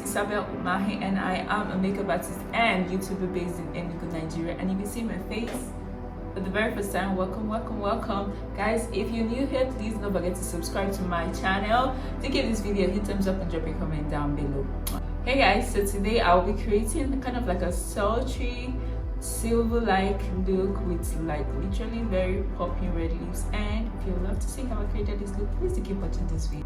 Isabel Umahi, and I am a makeup artist and YouTuber based in Enugu, Nigeria. And if you see my face for the very first time, welcome guys. If you're new here, please don't forget to subscribe to my channel. To give this video, hit thumbs up and drop a comment down below. Hey guys, so today I'll be creating kind of like a sultry silver-like look with like literally very popping red lips. And if you would love to see how I created this look, please do keep watching this video.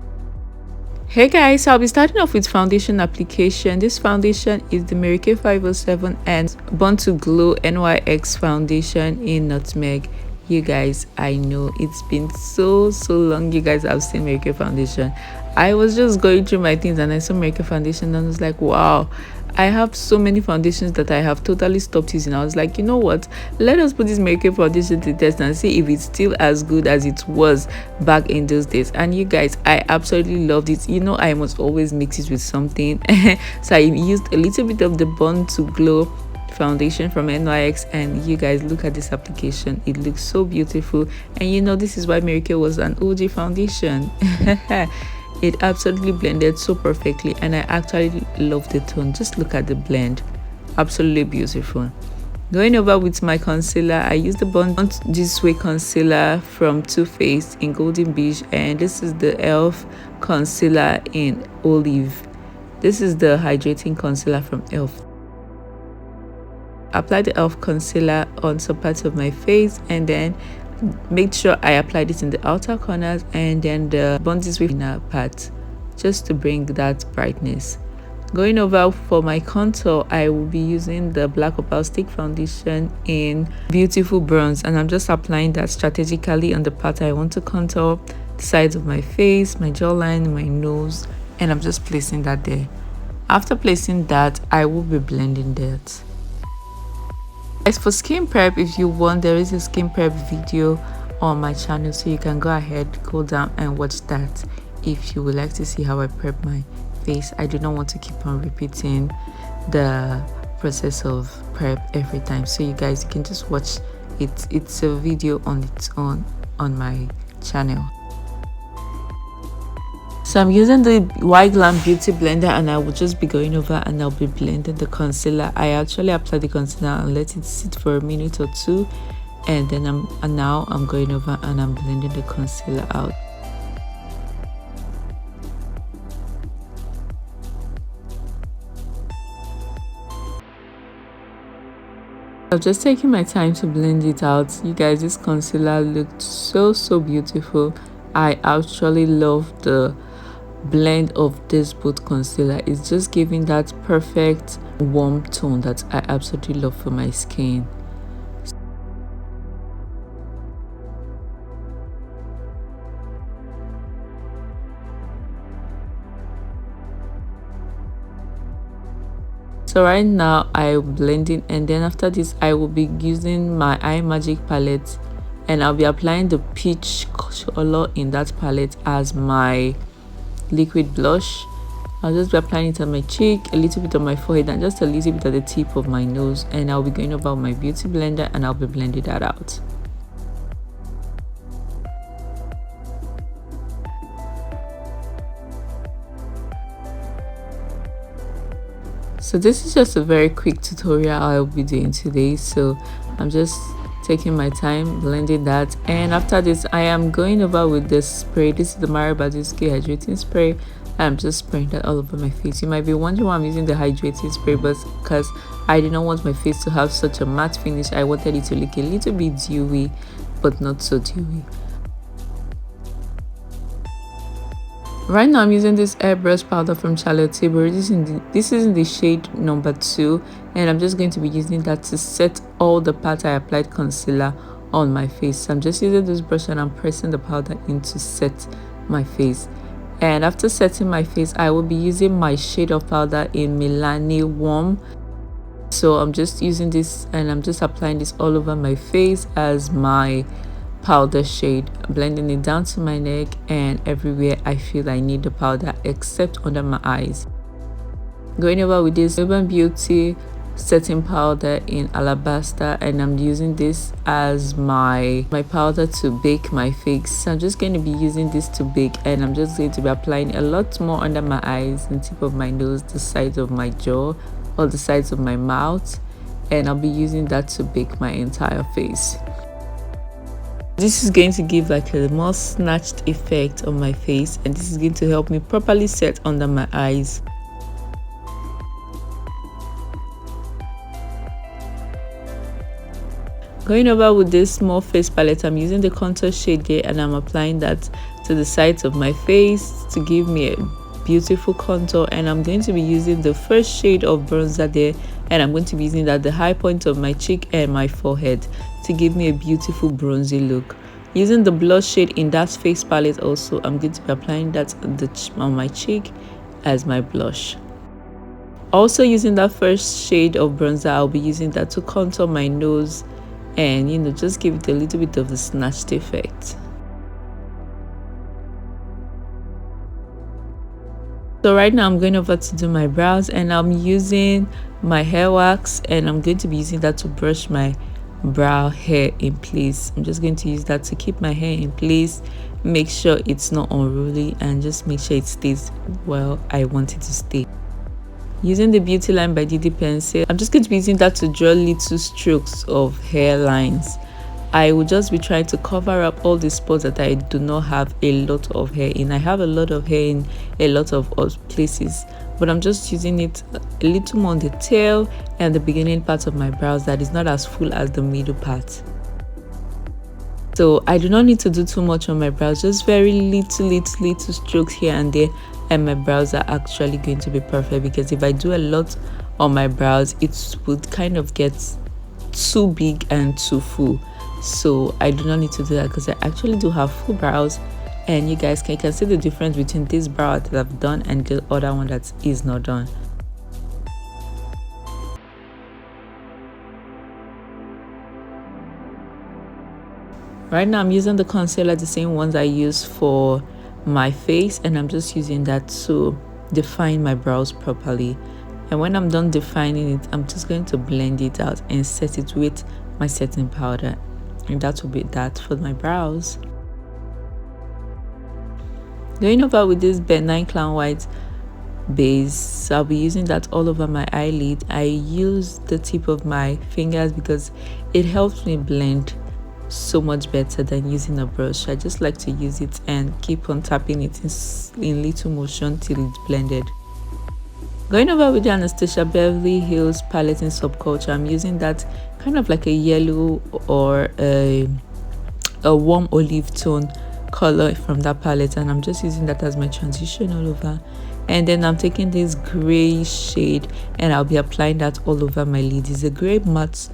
Hey guys, I'll be starting off with foundation application. This foundation is the Mary Kay 507 and Born to Glow NYX foundation in Nutmeg. You guys, I know it's been so long you guys have seen Mary Kay foundation. I was just going through my things and I saw Mary Kay foundation and I was like, wow, I have so many foundations that I have totally stopped using. I was like, you know what, let us put this Mary Kay foundation to the test and see if it's still as good as it was back in those days. And you guys, I absolutely loved it. You know, I must always mix it with something. So I used a little bit of the Born to Glow foundation from NYX, and you guys, look at this application. It looks so beautiful. And you know, this is why Mary Kay was an OG foundation. It absolutely blended so perfectly, and I actually love the tone. Just look at the blend, absolutely beautiful. Going over with my concealer, I used the Born This Way concealer from Too Faced in Golden Beige, and this is the ELF concealer in Olive. This is the hydrating concealer from ELF. Apply the ELF concealer on some parts of my face, and then make sure I applied it in the outer corners and then the Born This Way inner part, just to bring that brightness. Going over for my contour, I will be using the Black Opal Stick foundation in Beautiful Bronze, and I'm just applying that strategically on the part I want to contour, the sides of my face, my jawline, my nose, and I'm just placing that there. After placing that, I will be blending that. As for skin prep, if you want, there is a skin prep video on my channel, so you can go ahead, go down and watch that if you would like to see how I prep my face. I do not want to keep on repeating the process of prep every time, so you guys, you can just watch it. It's a video on its own on my channel. So I'm using the Glam beauty blender, and I will just be going over and I'll be blending the concealer. I actually apply the concealer and let it sit for a minute or two, and then now I'm going over and I'm blending the concealer out. I'm just taking my time to blend it out. You guys, this concealer looked so beautiful. I actually love the blend of this both concealer. It's just giving that perfect warm tone that I absolutely love for my skin. So right now I'm blending, and then after this I will be using my Eye Magic palette, and I'll be applying the peach color in that palette as my liquid blush. I'll just be applying it on my cheek, a little bit on my forehead, and just a little bit at the tip of my nose, and I'll be going over my beauty blender and I'll be blending that out. So this is just a very quick tutorial I'll be doing today, so I'm just taking my time blending that. And after this, I am going over with this spray. This is the Mary Baduski hydrating spray. I'm just spraying that all over my face. You might be wondering why I'm using the hydrating spray, but because I did not want my face to have such a matte finish. I wanted it to look a little bit dewy, but not so dewy. Right now I'm using this airbrush powder from Charlotte Tilbury. This is in the shade number 2, and I'm just going to be using that to set all the parts I applied concealer on my face. So I'm just using this brush and I'm pressing the powder in to set my face. And after setting my face, I will be using my shade of powder in Milani Warm. So I'm just using this and I'm just applying this all over my face as my powder shade, blending it down to my neck and everywhere I feel I need the powder except under my eyes. Going over with this Urban Beauty setting powder in Alabaster, and I'm using this as my powder to bake my face. So I'm just going to be using this to bake, and I'm just going to be applying a lot more under my eyes, the tip of my nose, the sides of my jaw, or the sides of my mouth, and I'll be using that to bake my entire face. This is going to give like a more snatched effect on my face, and this is going to help me properly set under my eyes. Going over with this small face palette, I'm using the contour shade here, and I'm applying that to the sides of my face to give me a beautiful contour. And I'm going to be using the first shade of bronzer there, and I'm going to be using that at the high point of my cheek and my forehead to give me a beautiful bronzy look. Using the blush shade in that face palette also, I'm going to be applying that on my cheek as my blush. Also using that first shade of bronzer, I'll be using that to contour my nose and, you know, just give it a little bit of the snatched effect. So right now I'm going over to do my brows, and I'm using my hair wax, and I'm going to be using that to brush my brow hair in place. I'm just going to use that to keep my hair in place, make sure it's not unruly, and just make sure it stays where I want it to stay. Using the Beauty Line by Didi pencil, I'm just going to be using that to draw little strokes of hairlines. I will just be trying to cover up all the spots that I do not have a lot of hair in. I have a lot of hair in a lot of places, but I'm just using it a little more on the tail and the beginning part of my brows that is not as full as the middle part. So I do not need to do too much on my brows, just very little strokes here and there, and my brows are actually going to be perfect. Because if I do a lot on my brows, it would kind of get too big and too full. So I do not need to do that, because I actually do have full brows, and you guys can see the difference between this brow that I've done and the other one that is not done. Right now I'm using the concealer, the same ones I use for my face, and I'm just using that to define my brows properly. And when I'm done defining it, I'm just going to blend it out and set it with my setting powder, and that will be that for my brows. Going over with this benign clown white base, so I'll be using that all over my eyelid. I use the tip of my fingers because it helps me blend so much better than using a brush. I just like to use it and keep on tapping it in little motion till it's blended. Going over with the Anastasia Beverly Hills palette in Subculture, I'm using that kind of like a yellow or a warm olive tone color from that palette, and I'm just using that as my transition all over. And then I'm taking this gray shade and I'll be applying that all over my lid. It's a gray matte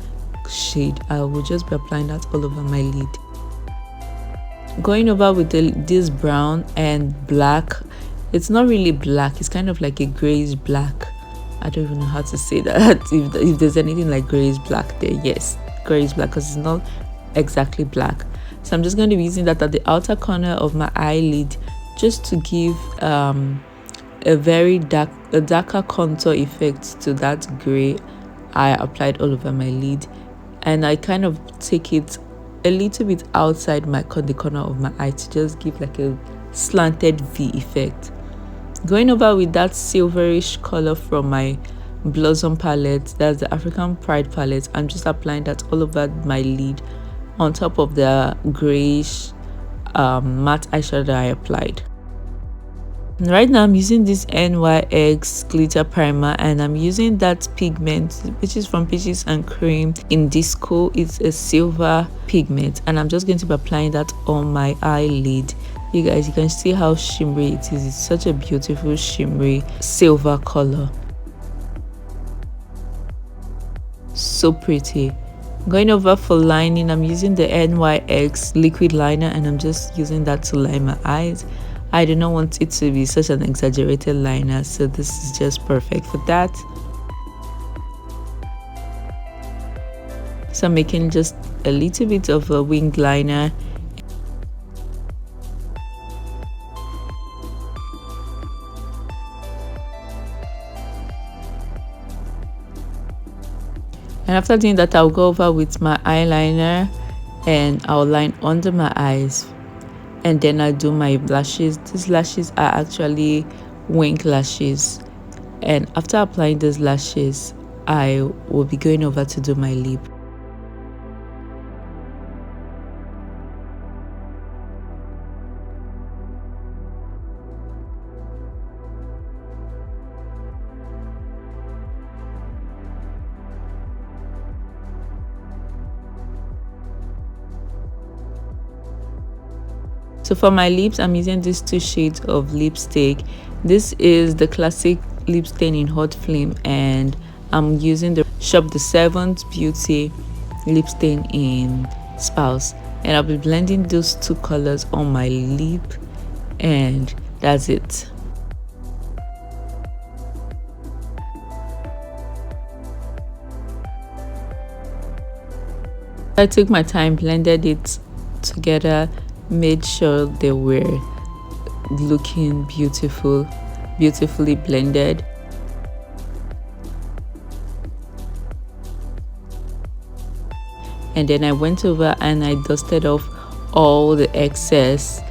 shade. I will just be applying that all over my lid. Going over with this brown and black. It's not really black, it's kind of like a grayish black. I don't even know how to say that. if there's anything like grayish black there, yes, grayish black, because it's not exactly black. So I'm just going to be using that at the outer corner of my eyelid, just to give a very darker contour effect to that gray I applied all over my lid. And I kind of take it a little bit outside the corner of my eye to just give like a slanted V effect. Going over with that silverish color from my Blossom palette, that's the African Pride palette, I'm just applying that all over my lid on top of the grayish matte eyeshadow I applied. Right now I'm using this NYX glitter primer, and I'm using that pigment which is from Peaches and Cream in Disco. It's a silver pigment, and I'm just going to be applying that on my eyelid. You guys, you can see how shimmery it is. It's such a beautiful shimmery silver color, so pretty. Going over for lining, I'm using the NYX liquid liner, and I'm just using that to line my eyes. I do not want it to be such an exaggerated liner, so this is just perfect for that. So I'm making just a little bit of a wing liner. And after doing that, I'll go over with my eyeliner and I'll line under my eyes, and then I do my lashes. These lashes are actually wing lashes, and after applying those lashes, I will be going over to do my lip. So for my lips, I'm using these 2 shades of lipstick. This is the classic lip stain in Hot Flame, and I'm using the Shop the 7th Beauty lip stain in Spouse, and I'll be blending those 2 colors on my lip, and that's it. I took my time, blended it together, made sure they were looking beautifully blended. And then I went over and I dusted off all the excess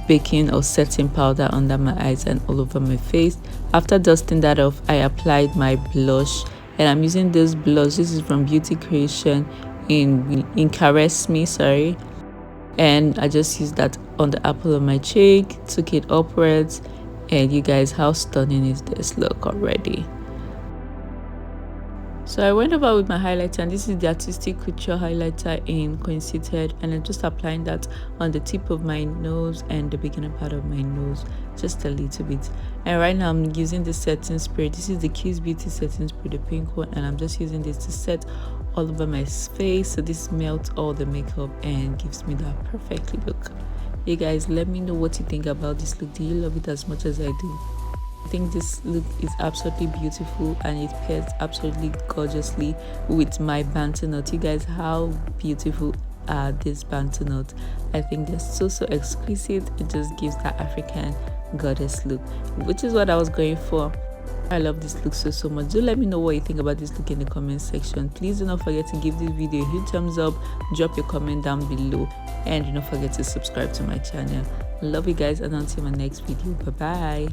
baking or setting powder under my eyes and all over my face. After dusting that off, I applied my blush, and I'm using this blush. This is from Beauty Creation in Caress Me, sorry. And I just used that on the apple of my cheek, took it upwards, and you guys, how stunning is this look already? So I went over with my highlighter, and this is the Artistic Couture highlighter in Coincided, and I'm just applying that on the tip of my nose and the beginning part of my nose, just a little bit. And right now I'm using the setting spray. This is the Kiss Beauty setting spray, the pink one, and I'm just using this to set all over my face, so this melts all the makeup and gives me that perfect look. You guys, let me know what you think about this look. Do you love it as much as I do? I think this look is absolutely beautiful, and it pairs absolutely gorgeously with my bantu knot. You guys, how beautiful are these bantu knots? I think they're so exquisite. It just gives that African goddess look, which is what I was going for. I love this look so much. Do let me know what you think about this look in the comment section. Please do not forget to give this video a huge thumbs up, drop your comment down below, and do not forget to subscribe to my channel. Love you guys, and until my next video, bye bye.